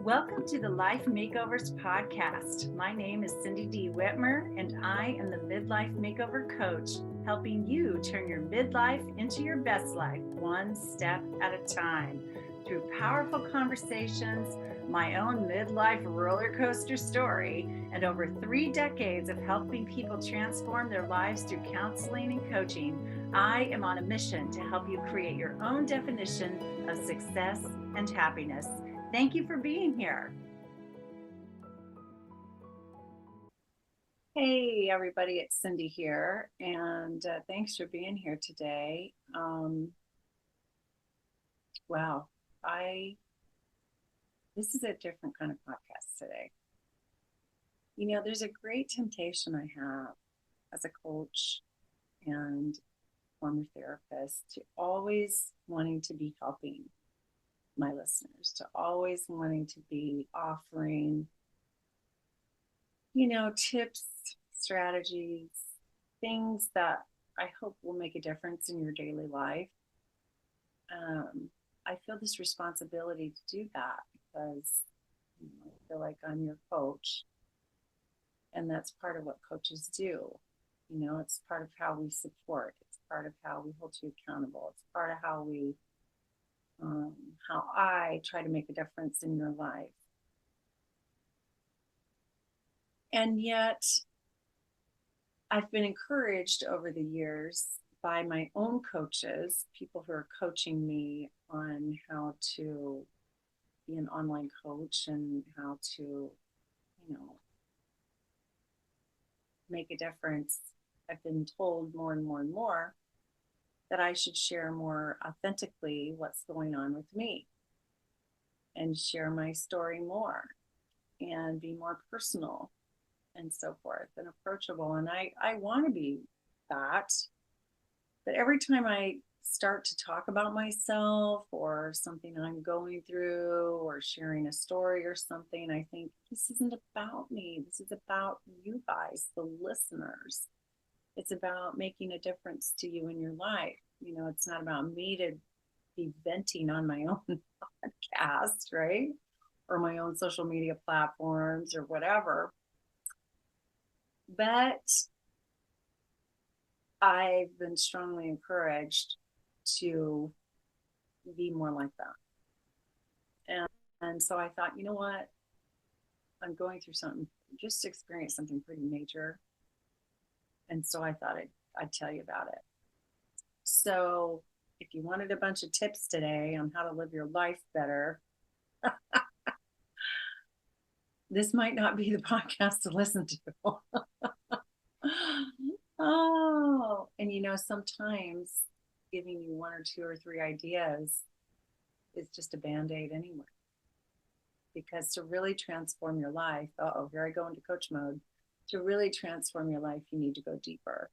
Welcome to the Life Makeovers podcast. My name is Cindy D. Whitmer, and I am the Midlife Makeover Coach, helping you turn your midlife into your best life, one step at a time. Through powerful conversations, my own midlife roller coaster story, and over 3 decades of helping people transform their lives through counseling and coaching, I am on a mission to help you create your own definition of success and happiness. Thank you for being here. Hey, everybody, it's Cindy here, and thanks for being here today. Wow, this is a different kind of podcast today. You know, there's a great temptation I have as a coach and former therapist to always wanting to be helping my listeners, to always wanting to be offering, tips, strategies, things that I hope will make a difference in your daily life. I feel this responsibility to do that because I feel like I'm your coach, and that's part of what coaches do. It's part of how we support. It's part of how we hold you accountable. It's part of how I try to make a difference in your life. And yet, I've been encouraged over the years by my own coaches, people who are coaching me on how to be an online coach and how to, make a difference. I've been told more and more and more that I should share more authentically what's going on with me and share my story more and be more personal and so forth and approachable. And I want to be that. But every time I start to talk about myself or something I'm going through or sharing a story or something, I think this isn't about me. This is about you guys, the listeners. It's about making a difference to you in your life. It's not about me to be venting on my own podcast, right? Or my own social media platforms or whatever. But I've been strongly encouraged to be more like that. And so I thought, you know what? I'm going through something, just experienced something pretty major. And so I thought I'd tell you about it. So if you wanted a bunch of tips today on how to live your life better, this might not be the podcast to listen to. Oh, and sometimes giving you 1 or 2 or 3 ideas is just a Band-Aid anyway. Because to really transform your life, here I go into coach mode. To really transform your life, you need to go deeper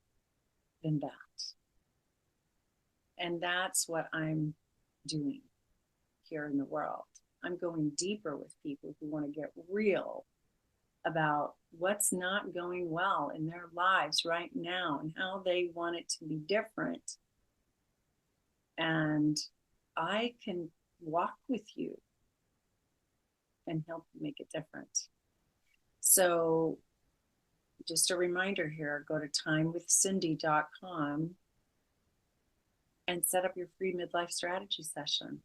than that. And that's what I'm doing here in the world. I'm going deeper with people who want to get real about what's not going well in their lives right now and how they want it to be different. And I can walk with you and help you make it different. So just a reminder here, go to timewithcindy.com and set up your free midlife strategy session.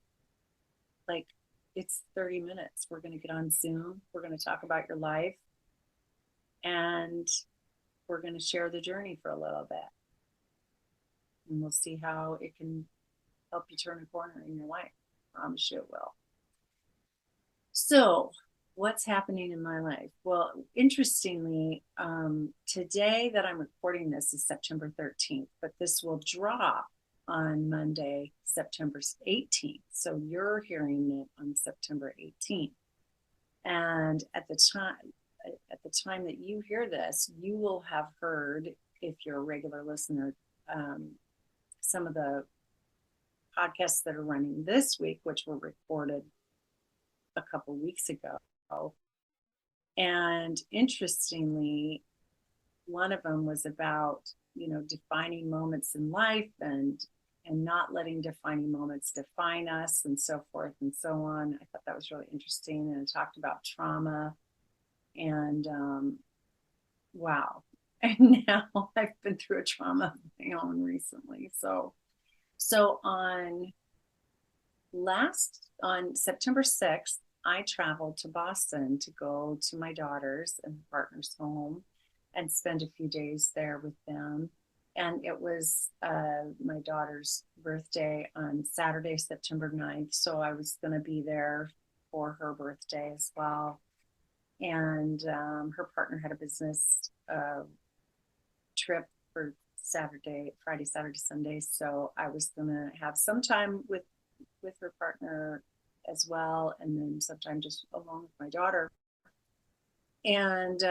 Like, it's 30 minutes. We're going to get on Zoom. We're going to talk about your life. And we're going to share the journey for a little bit. And we'll see how it can help you turn a corner in your life. I promise you it will. So, what's happening in my life? Well, interestingly, today that I'm recording this is September 13th, but this will drop on Monday, September 18th. So you're hearing it on September 18th. And at the time that you hear this, you will have heard, if you're a regular listener, some of the podcasts that are running this week, which were recorded a couple weeks ago. And interestingly, one of them was about, defining moments in life and and not letting defining moments define us and so forth and so on. I thought that was really interesting. And it talked about trauma and wow. And now I've been through a trauma of my own recently. So on September 6th, I traveled to Boston to go to my daughter's and partner's home and spend a few days there with them. And it was my daughter's birthday on Saturday, September 9th. So I was going to be there for her birthday as well. And her partner had a business trip for Friday, Saturday, Sunday. So I was going to have some time with her partner as well, and then sometime just along with my daughter. And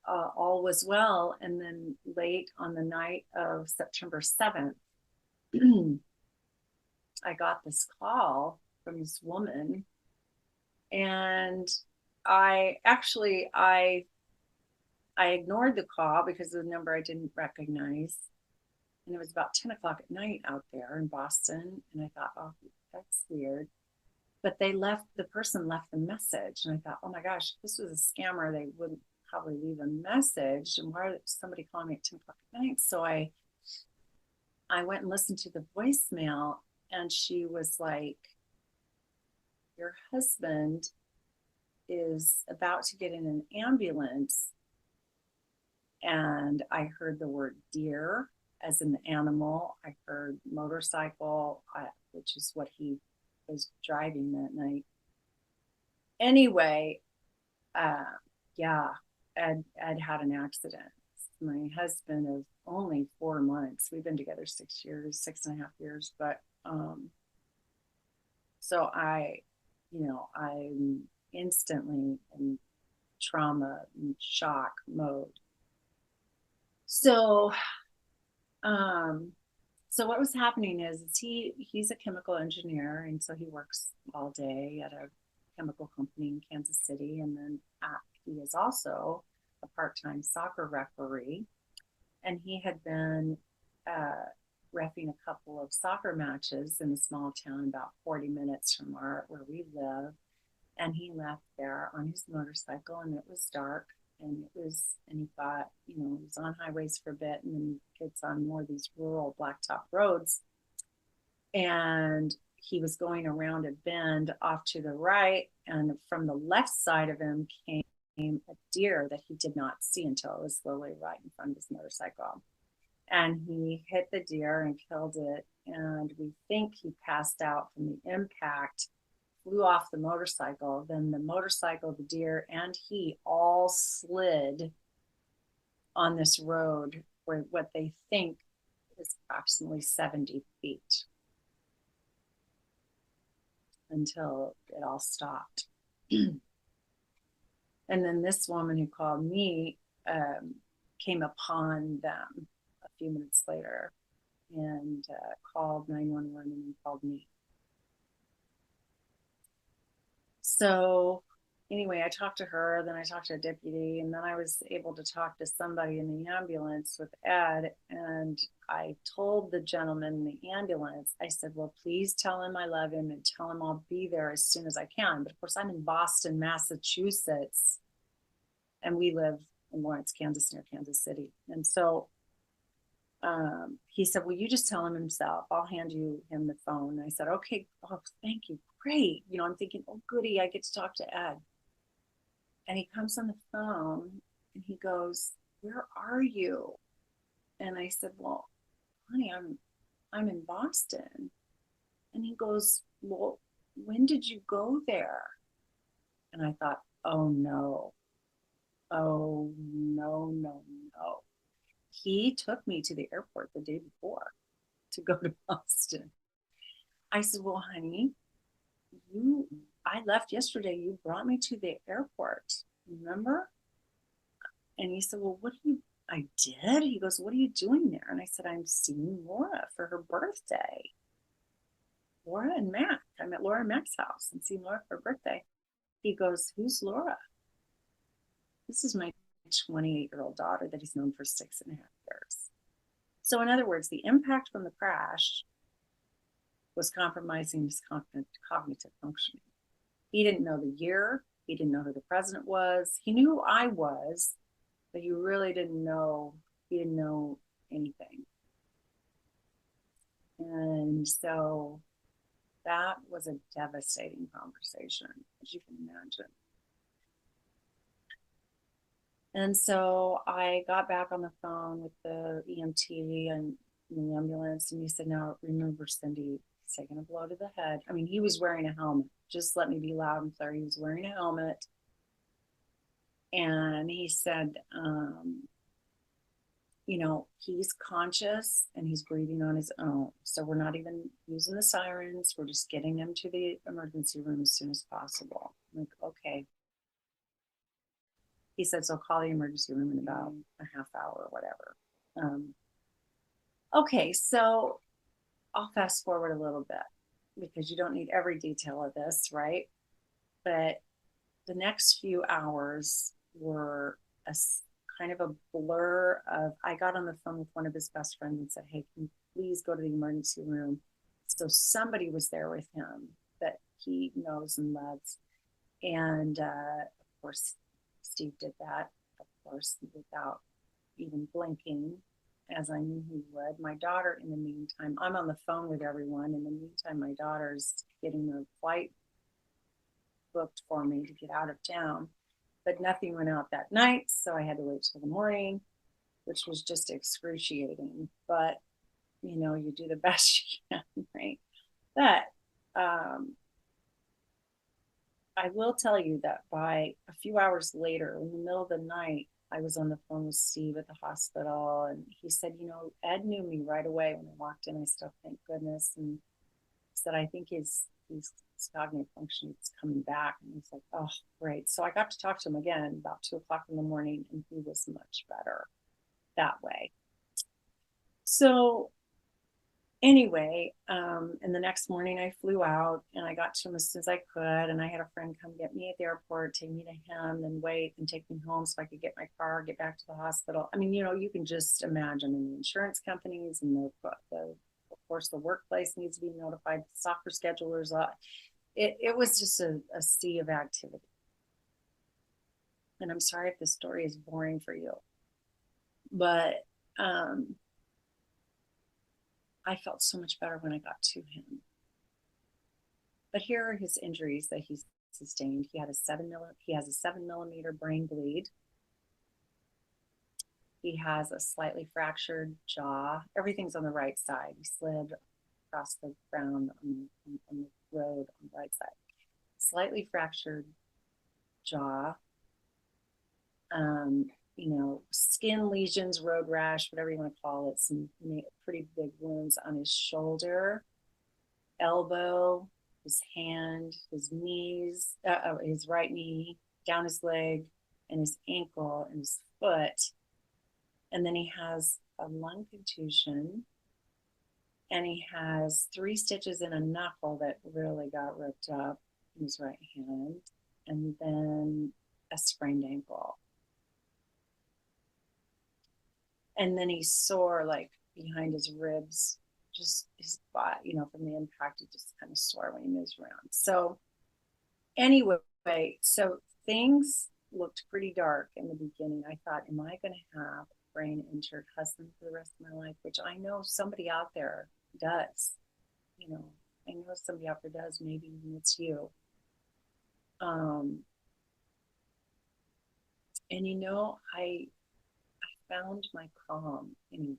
all was well. And then late on the night of September 7th, I got this call from this woman, and I ignored the call because of the number I didn't recognize. And it was about 10 o'clock at night out there in Boston. And I thought, oh, that's weird. But the person left the message. And I thought, oh my gosh, if this was a scammer, they wouldn't probably leave a message. And why is somebody calling me at 10 o'clock at night? So I went and listened to the voicemail, and she was like, your husband is about to get in an ambulance. And I heard the word deer as an animal. I heard motorcycle, which is what he was driving that night. Anyway, yeah, Ed had an accident. My husband of only 4 months. We've been together 6.5 years. But so I'm instantly in trauma and shock mode. So what was happening is he's a chemical engineer, and so he works all day at a chemical company in Kansas City, and then he is also a part-time soccer referee, and he had been reffing a couple of soccer matches in a small town about 40 minutes from where we live, and he left there on his motorcycle, and it was dark. And he thought, he was on highways for a bit, and then he gets on more of these rural blacktop roads. And he was going around a bend off to the right, and from the left side of him came a deer that he did not see until it was slowly right in front of his motorcycle. And he hit the deer and killed it. And we think he passed out from the impact, flew off the motorcycle. Then the motorcycle, the deer, and he all slid on this road where what they think is approximately 70 feet until it all stopped. And then this woman who called me came upon them a few minutes later and called 911 and called me. So anyway, I talked to her, then I talked to a deputy, and then I was able to talk to somebody in the ambulance with Ed. And I told the gentleman in the ambulance, I said, well, please tell him I love him and tell him I'll be there as soon as I can. But of course, I'm in Boston, Massachusetts, and we live in Lawrence, Kansas, near Kansas City. And so he said, well, you just tell him himself. I'll hand him the phone. And I said, okay, oh, thank you. Great. I'm thinking, oh, goody, I get to talk to Ed. And he comes on the phone and he goes, where are you? And I said, well, honey, I'm in Boston. And he goes, well, when did you go there? And I thought, oh, no. He took me to the airport the day before to go to Boston. I said, well, honey, I left yesterday. You brought me to the airport, remember? And he said, well, I did? He goes, what are you doing there? And I said, I'm seeing Laura for her birthday. Laura and Mac. I'm at Laura and Mac's house and seeing Laura for her birthday. He goes, who's Laura? This is my 28-year-old daughter that he's known for 6.5 years. So, in other words, the impact from the crash was compromising his cognitive functioning. He didn't know the year. He didn't know who the president was. He knew who I was, but he really didn't know. He didn't know anything. And so that was a devastating conversation, as you can imagine. And so I got back on the phone with the EMT and the ambulance, and he said, "Now remember, Cindy, he's taking a blow to the head." I mean, he was wearing a helmet. Just let me be loud and clear. He was wearing a helmet. And he said, he's conscious and he's breathing on his own. So we're not even using the sirens. We're just getting him to the emergency room as soon as possible. I'm like, okay. He said, so call the emergency room in about a half hour or whatever. Okay, so I'll fast forward a little bit because you don't need every detail of this, right? But the next few hours were a kind of a blur of, I got on the phone with one of his best friends and said, "Hey, can you please go to the emergency room?" So somebody was there with him that he knows and loves. And of course, Steve did that, of course, without even blinking, as I knew he would. My daughter, in the meantime, I'm on the phone with everyone. In the meantime, my daughter's getting a flight booked for me to get out of town, but nothing went out that night. So I had to wait till the morning, which was just excruciating. But, you do the best you can, right? But I will tell you that by a few hours later, in the middle of the night, I was on the phone with Steve at the hospital, and he said, Ed knew me right away when I walked in. I said, "Oh, thank goodness." And he said, "I think his cognitive function is coming back." And he's like, "Oh, great." So I got to talk to him again about 2 o'clock in the morning, and he was much better that way. So anyway, and the next morning I flew out and I got to him as soon as I could. And I had a friend come get me at the airport, take me to him, then wait and take me home so I could get my car, get back to the hospital. I mean, you can just imagine, in the insurance companies and of course, the workplace needs to be notified, soccer schedulers. It was just a sea of activity. And I'm sorry if this story is boring for you, but I felt so much better when I got to him. But here are his injuries that he's sustained. He has a 7 millimeter brain bleed. He has a slightly fractured jaw. Everything's on the right side. He slid across the ground on the road on the right side. Slightly fractured jaw. Skin lesions, road rash, whatever you want to call it. Some pretty big wounds on his shoulder, elbow, his hand, his knees, his right knee, down his leg, and his ankle and his foot. And then he has a lung contusion, and he has 3 stitches in a knuckle that really got ripped up in his right hand, and then a sprained ankle. And then he's sore, like behind his ribs, just his body, from the impact, he just kind of sore when he moves around. So anyway, so things looked pretty dark in the beginning. I thought, am I going to have a brain injured husband for the rest of my life? Which I know somebody out there does. I know somebody out there does. Maybe even it's you. And I found my calm anyway.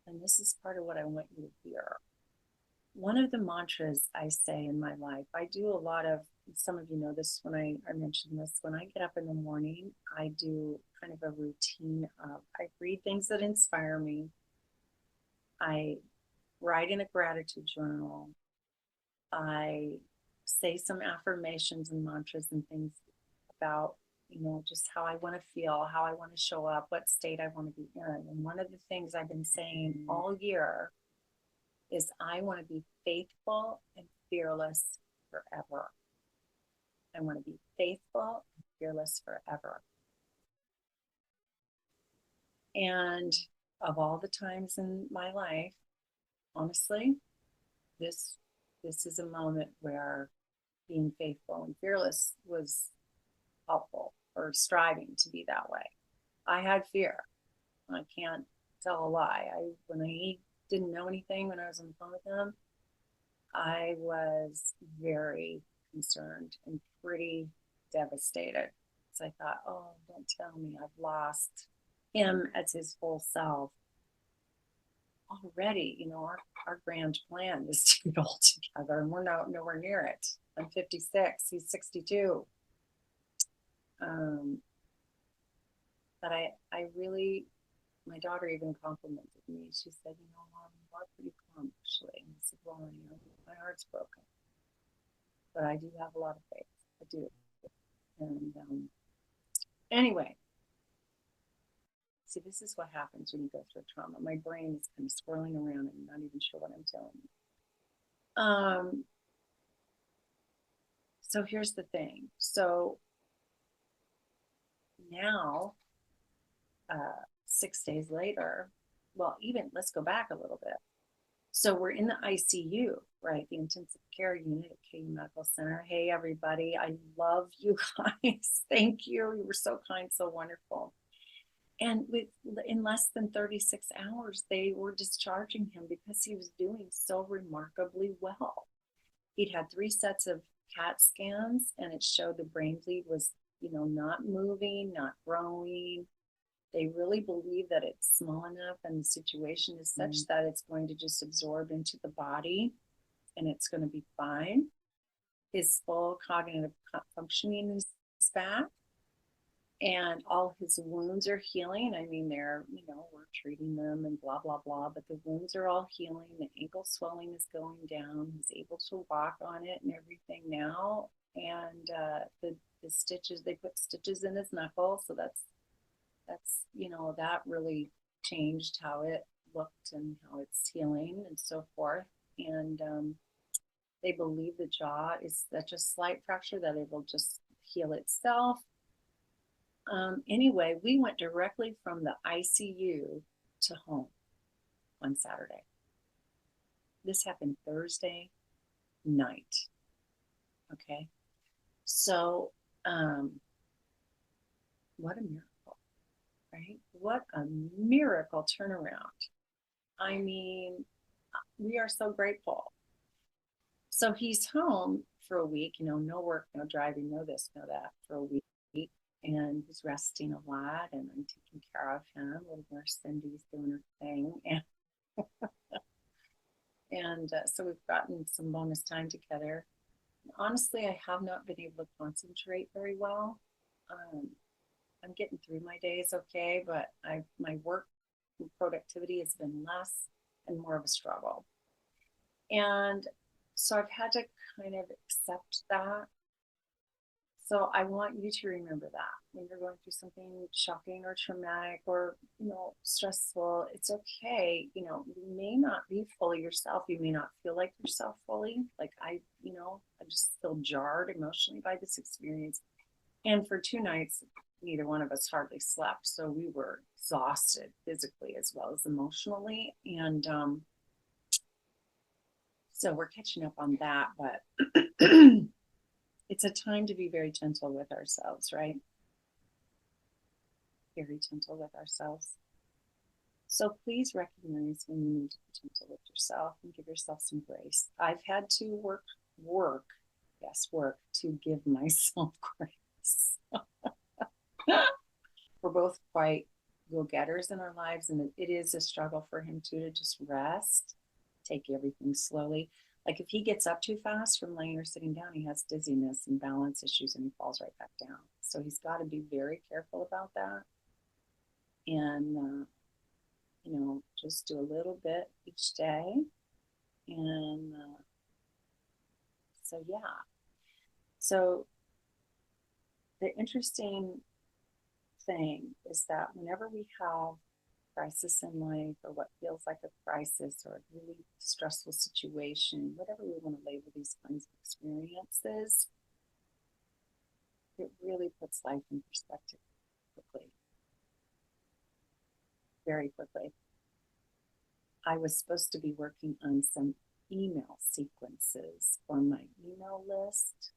And this is part of what I want you to hear. One of the mantras I say in my life, I do a lot of, some of you know this when I mentioned this, when I get up in the morning, I do kind of a routine of, I read things that inspire me. I write in a gratitude journal. I say some affirmations and mantras and things about, just how I want to feel, how I want to show up, what state I want to be in. And one of the things I've been saying all year is I want to be faithful and fearless forever. I want to be faithful and fearless forever. And of all the times in my life, honestly, this this is a moment where being faithful and fearless was helpful, or striving to be that way. I had fear. I can't tell a lie. When he didn't know anything when I was on the phone with him, I was very concerned and pretty devastated. So I thought, oh, don't tell me I've lost him as his full self already. Our grand plan is to be all together, and we're nowhere near it. I'm 56, he's 62. Um, but I really, my daughter even complimented me. She said, Mom, you are pretty calm, actually. And I said, well, my heart's broken, but I do have a lot of faith. I do. And anyway, see, this is what happens when you go through trauma. My brain is kind of swirling around and I'm not even sure what I'm telling you. So here's the thing. So now, 6 days later, well, even let's go back a little bit. So we're in the ICU, right? The intensive care unit at KU Medical Center. Hey, everybody. I love you guys. Thank you. You were so kind, so wonderful. And in less than 36 hours, they were discharging him because he was doing so remarkably well. He'd had 3 sets of CAT scans, and it showed the brain bleed was, not moving, not growing. They really believe that it's small enough and the situation is such that it's going to just absorb into the body and it's going to be fine. His full cognitive functioning is back, and all his wounds are healing. I mean, we're treating them and blah, blah, blah, but the wounds are all healing. The ankle swelling is going down. He's able to walk on it and everything now. And the stitches, they put stitches in his knuckle. So that's, that really changed how it looked and how it's healing and so forth. And they believe the jaw is such a slight fracture that it will just heal itself. Anyway, we went directly from the ICU to home on Saturday. This happened Thursday night. Okay. So, what a miracle, right? What a miracle turnaround. I mean, we are so grateful. So he's home for a week, no work, no driving, no this, no that, for a week. And he's resting a lot, and I'm taking care of him. Little nurse Cindy's doing her thing. And so we've gotten some bonus time together. Honestly, I have not been able to concentrate very well. I'm getting through my days okay, but my work productivity has been less and more of a struggle. And so I've had to kind of accept that. So I want you to remember that when you're going through something shocking or traumatic or, stressful, it's okay. You may not be fully yourself. You may not feel like yourself fully. Like I just feel jarred emotionally by this experience. And for 2 nights, neither one of us hardly slept. So we were exhausted physically as well as emotionally. And so we're catching up on that, but it's a time to be very gentle with ourselves, right? Very gentle with ourselves. So please recognize when you need to be gentle with yourself and give yourself some grace. I've had to work to give myself grace. We're both quite go-getters in our lives, and it is a struggle for him too, to just rest, take everything slowly. Like if he gets up too fast from laying or sitting down, he has dizziness and balance issues and he falls right back down. So he's got to be very careful about that. And, just do a little bit each day. And so, yeah. So the interesting thing is that whenever we have crisis in life, or what feels like a crisis, or a really stressful situation, whatever we want to label these kinds of experiences, it really puts life in perspective quickly, very quickly. I was supposed to be working on some email sequences for my email list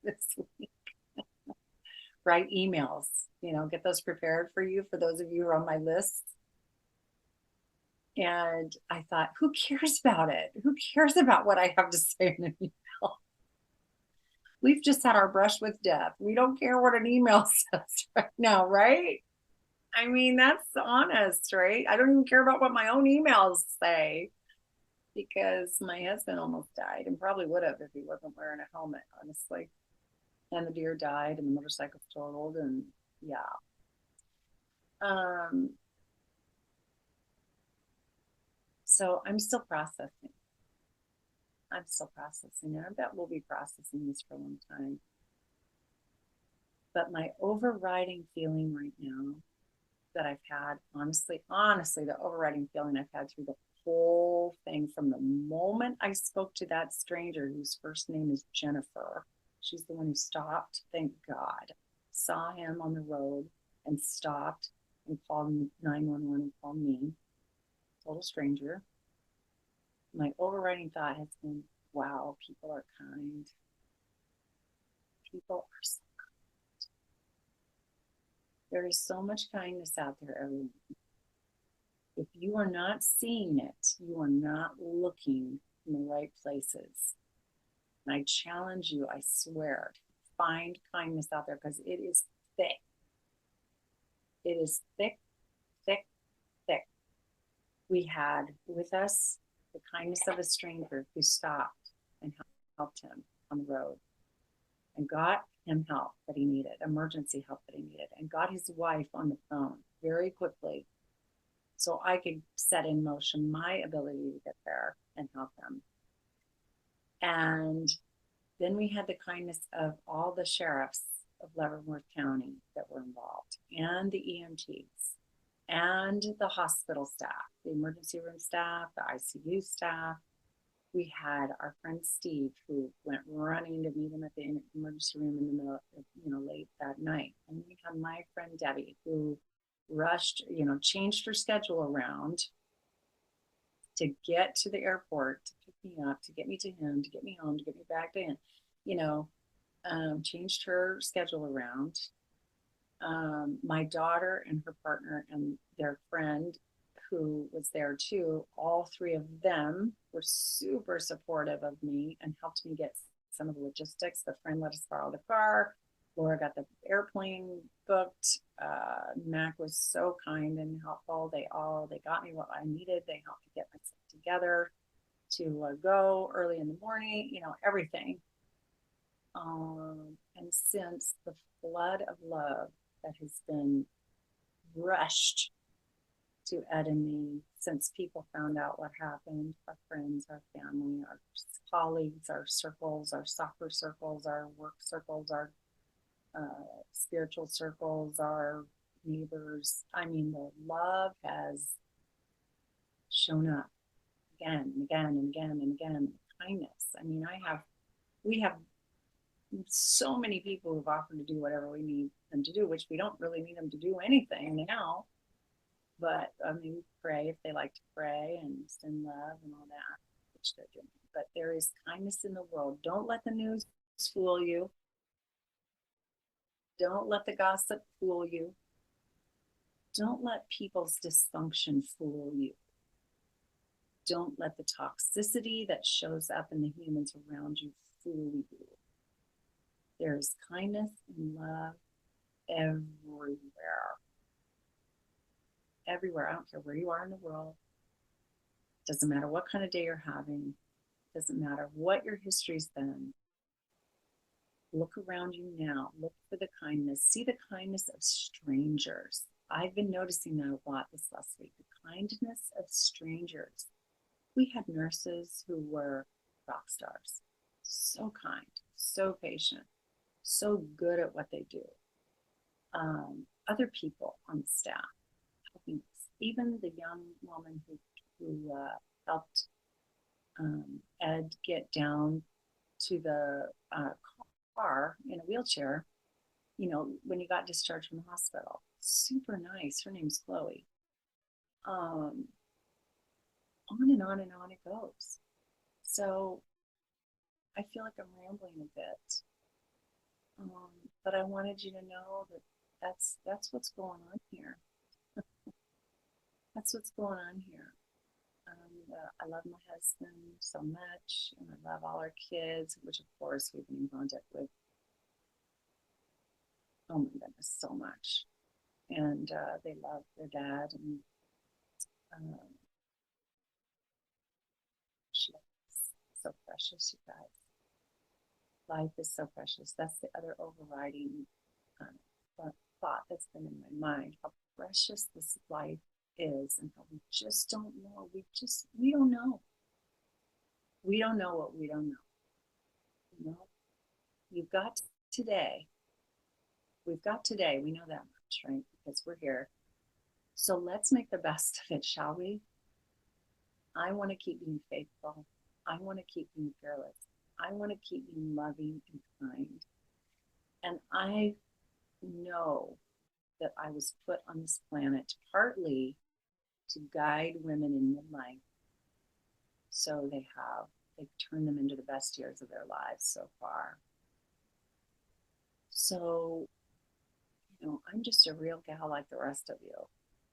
this week. Write emails, get those prepared for you, for those of you who are on my list. And I thought, who cares about it? Who cares about what I have to say in an email? We've just had our brush with death. We don't care what an email says right now, right? I mean, that's honest, right? I don't even care about what my own emails say because my husband almost died and probably would have if he wasn't wearing a helmet, honestly. And the deer died and the motorcycle totaled, and yeah. Um, so I'm still processing. I'm still processing, and I bet we'll be processing this for a long time. But my overriding feeling right now that I've had, honestly, the overriding feeling I've had through the whole thing from the moment I spoke to that stranger whose first name is Jennifer. She's the one who stopped, thank God, saw him on the road and stopped and called 911 and called me, total stranger. My overriding thought has been, wow, people are kind. People are so kind. There is so much kindness out there, everyone. If you are not seeing it, you are not looking in the right places. And I challenge you, I swear, find kindness out there because it is thick. It is thick, thick, thick. We had with us the kindness of a stranger who stopped and helped him on the road and got him help that he needed, emergency help that he needed, and got his wife on the phone very quickly so I could set in motion my ability to get there and help him. And then we had the kindness of all the sheriffs of Leavenworth County that were involved, and the EMTs, and the hospital staff, the emergency room staff, the ICU staff. We had our friend Steve, who went running to meet him at the emergency room in the middle, late that night. And we had my friend Debbie, who rushed, changed her schedule around to get to the airport, to pick me up, to get me to him, to get me home, to get me back to him, changed her schedule around. My daughter and her partner and their friend who was there too, all three of them were super supportive of me and helped me get some of the logistics. The friend let us borrow the car. Laura got the airplane booked. Mac was so kind and helpful. They got me what I needed. They helped me get myself together to go early in the morning, everything. And since the flood of love that has been rushed to Ed and me since people found out what happened, our friends, our family, our colleagues, our circles, our soccer circles, our work circles, our spiritual circles, our neighbors. I mean, the love has shown up again and again and again and again. Kindness. I mean, we have so many people who've offered to do whatever we need them to do, which we don't really need them to do anything now. But I mean, we pray if they like to pray and send love and all that, which they're doing. But there is kindness in the world. Don't let the news fool you. Don't let the gossip fool you. Don't let people's dysfunction fool you. Don't let the toxicity that shows up in the humans around you fool you. There's kindness and love everywhere. Everywhere. I don't care where you are in the world. Doesn't matter what kind of day you're having. Doesn't matter what your history's been. Look around you now. Look for the kindness. See the kindness of strangers. I've been noticing that a lot this last week. The kindness of strangers. We had nurses who were rock stars. So kind, so patient, so good at what they do. Other people on the staff helping us. Even the young woman who helped Ed get down to the car in a wheelchair, when he got discharged from the hospital. Super nice. Her name's Chloe. On and on and on it goes. So I feel like I'm rambling a bit, but I wanted you to know that that's what's going on here. That's what's going on here. I love my husband so much, and I love all our kids, which of course we've been in contact with. Oh my goodness, so much, and they love their dad, and um, she's so precious, you guys. Life is so precious. That's the other overriding thought that's been in my mind. How precious this life is, and how we just don't know. We don't know. We don't know what we don't know. You know, you've got today. We've got today. We know that much, right? Because we're here. So let's make the best of it, shall we? I want to keep being faithful. I want to keep being fearless. I want to keep being loving and kind. And I know that I was put on this planet partly to guide women in midlife so they've turned them into the best years of their lives so far. So, I'm just a real gal like the rest of you,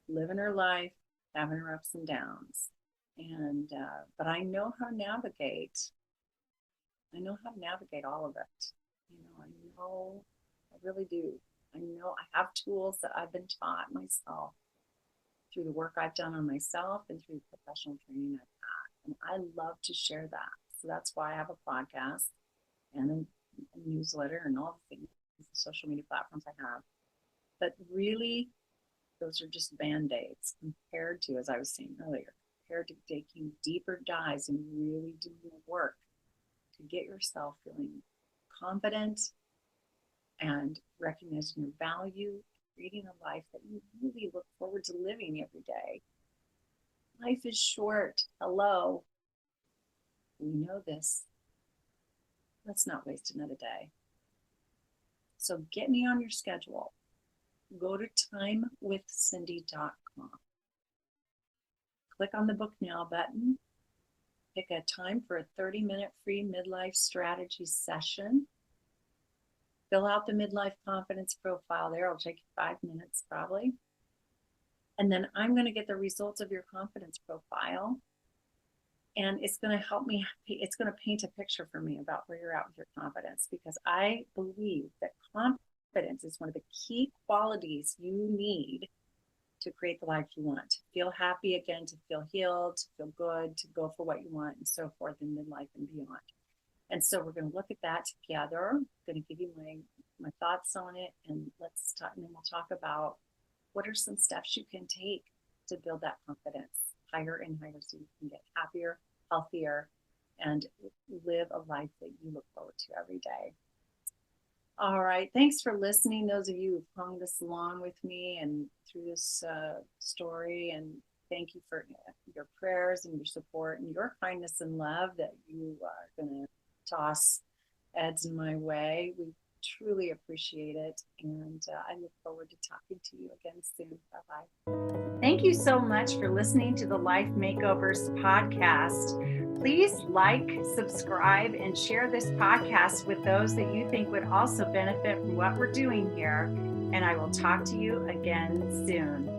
living her life, having her ups and downs. And, but I know how to navigate. I know how to navigate all of it. I really do. I know I have tools that I've been taught myself through the work I've done on myself and through the professional training I've had. And I love to share that. So that's why I have a podcast and a newsletter and all the things, the social media platforms I have. But really, those are just band-aids compared to, as I was saying earlier, compared to taking deeper dives and really doing the work to get yourself feeling confident and recognizing your value, creating a life that you really look forward to living every day. Life is short. Hello. We know this. Let's not waste another day. So get me on your schedule. Go to timewithcindy.com. Click on the book now button. Pick a time for a 30-minute free midlife strategy session. Fill out the midlife confidence profile there. It'll take you 5 minutes probably. And then I'm going to get the results of your confidence profile. And it's going to help me, it's going to paint a picture for me about where you're at with your confidence, because I believe that confidence is one of the key qualities you need to create the life you want, to feel happy again, to feel healed, to feel good, to go for what you want, and so forth in midlife and beyond. And so we're going to look at that together. I'm going to give you my thoughts on it, and let's talk, and then we'll talk about what are some steps you can take to build that confidence higher and higher so you can get happier, healthier, and live a life that you look forward to every day. All right. Thanks for listening. Those of you who've hung this along with me and through this story, and thank you for your prayers and your support and your kindness and love that you are going to toss Ed's in my way. We truly appreciate it. And I look forward to talking to you again soon. Bye-bye. Thank you so much for listening to the Life Makeovers podcast. Please like, subscribe, and share this podcast with those that you think would also benefit from what we're doing here. And I will talk to you again soon.